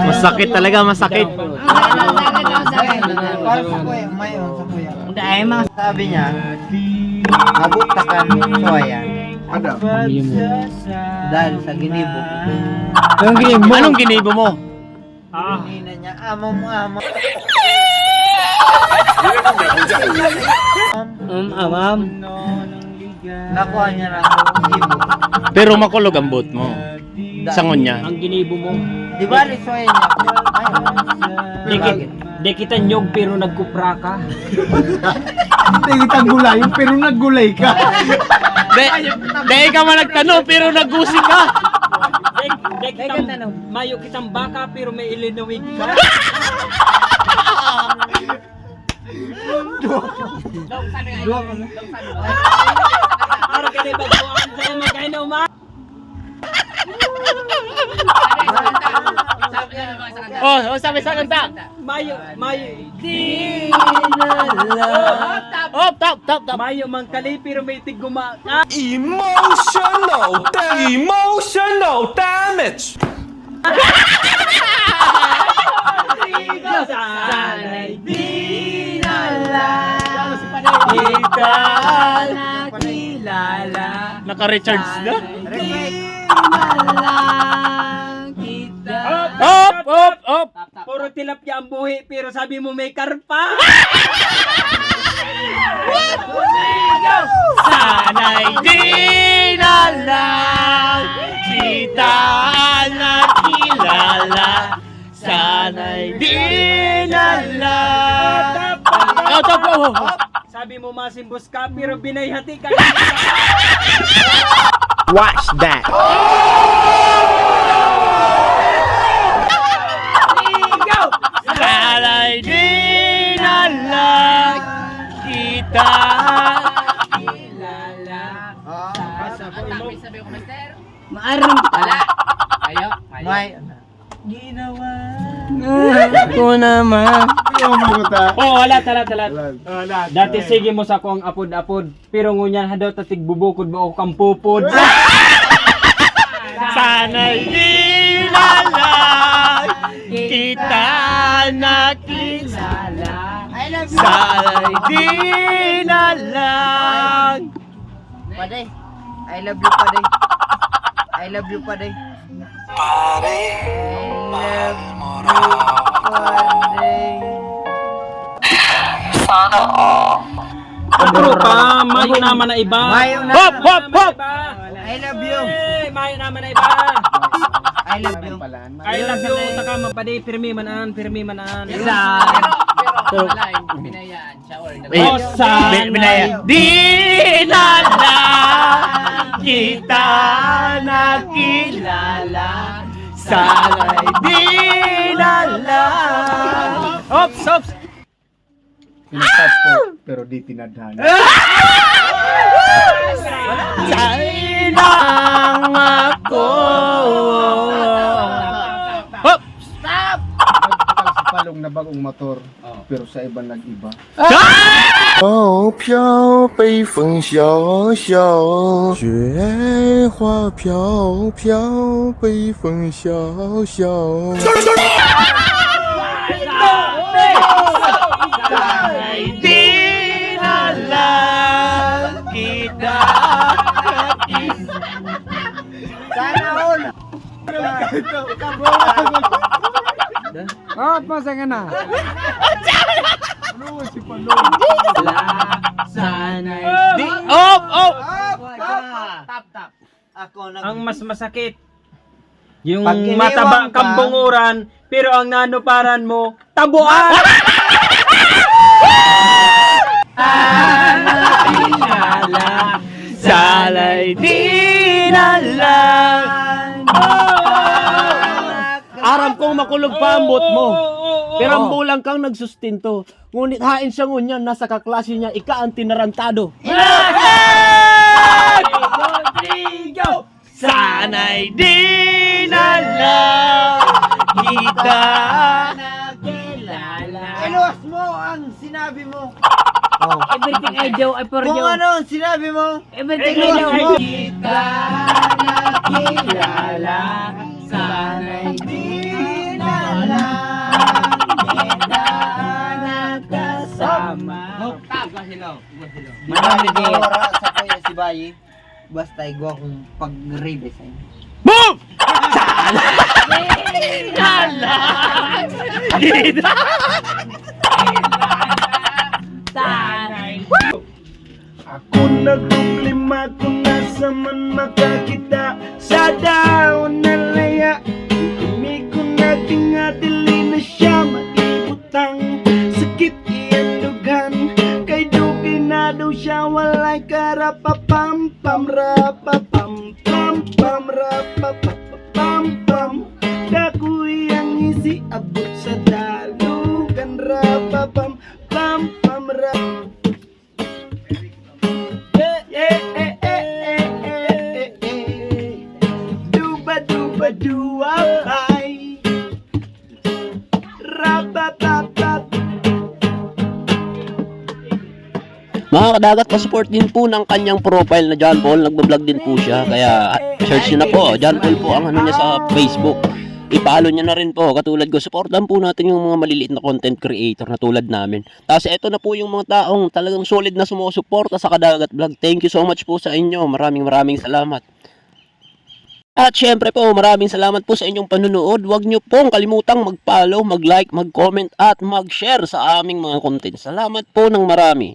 Masakit talaga, masakit. Sabi niya, nabuktakan ko yan. Ada. Dahil sa ginibo. Anong ginibo mo? Nina niya, amam. Amam. Nakuha niya na ako ginibo. Pero makulog ang boot mo. Sangon niya. Ang ginibo mo. Di ba risoy niya? Di kita nyog pero nagkupra ka. Hindi kita gulay, pero naggulay ka. Dahil ka man nagtanong pero nagusi ka. Di kita mayo kitang baka pero may ilinawig ka. Para ka na baguan sa'yo magkainom ma. Sabi sa kanta. Mayo. Top. Mayo mang kali pero may tiguma ka. Emotional damage. Sana'y di Kita nakilala. naka-recharge na. Op. Puro tilapia ang buhi pero sabi mo may karpa. Sana'y di na lang kita nakilala. Sana'y di na lang. Sabi mo masimbos ka pero binayhati ka. Watch that. Sana'y di na lang kita Kilala. Maaring wala. May ginawa. ko naman. Wala. Dati sige mo sa ko ang apod-apod pero ngunyan hadaw tatig bubukod mo kang pupod. Sana'y di na lang kita nakilala. Sana'y di na lang. Paday. I love you, Paday. I love you, Paday. Bro pa, mayo naman na iba. Mayo na. Hop. I love you. Mayo naman na iba. I love you. I love you. Taka mapaday pirmi manan. Binaya. Di na lang kita nakilala. Sana'y di na lang. Ops. Pinagtap ko, pero di tinadhana. Sa'y lang ako. Hop. Takal sa palong na bagong motor, pero sa iba nag-iba. 飘飘，北风萧萧，雪花飘飘，北风萧萧。 Sana'y di na lang kita Sana all. Masa na. Sana'y di... Op! Tap. Ako nag... Ang mas masakit yung Pag iniwan mataba ka- kang bunguran pero ang nanuparan mo tabuan. Sana'y di na lang. Aram kong makulog pa ang bot mo. Pero ang bulang kang nagsustinto. Ngunit hain siya ngunyan, nasa kaklase niya, ika ang tinarantado. Sana'y di na lang kita nakilala. Iluwas mo ang sinabi mo. Everything I do, I for Kung you. ano ang sinabi mo. Everything I Iluwas do. mo. Kita nakilala, sana'y di na lang kita nakasama. Marami din. Sa kuya si Bayi. Basta igwa kong pag-rebe sa inyo. Boom! Ako nagproblema kung nasa man makakita sa daon na laya. Kami ko nating na siya maibutang sakit iyandugan. Kay dugi na daw siya walay karapapam pam rapapam pam pam rapapam pam. Dakoy ang isi abot sa dalugan rapapam pam pam rap. Duba-duba-duwapay Rapapapap. Mga kadagat, pa-support din po ng kanyang profile na John Paul. Nagbablog din po siya. Kaya search nyo na po. John Paul po ang ano niya sa Facebook. I-follow nyo na rin po. Katulad ko, supportan po natin yung mga maliliit na content creator na tulad namin. Tapos eto na po yung mga taong talagang solid na sumusuporta sa Kadagat Vlog. Thank you so much po sa inyo. Maraming salamat. At syempre po, maraming salamat po sa inyong panunood. Huwag nyo pong kalimutang mag-follow, mag-like, mag-comment at mag-share sa aming mga content. Salamat po ng marami.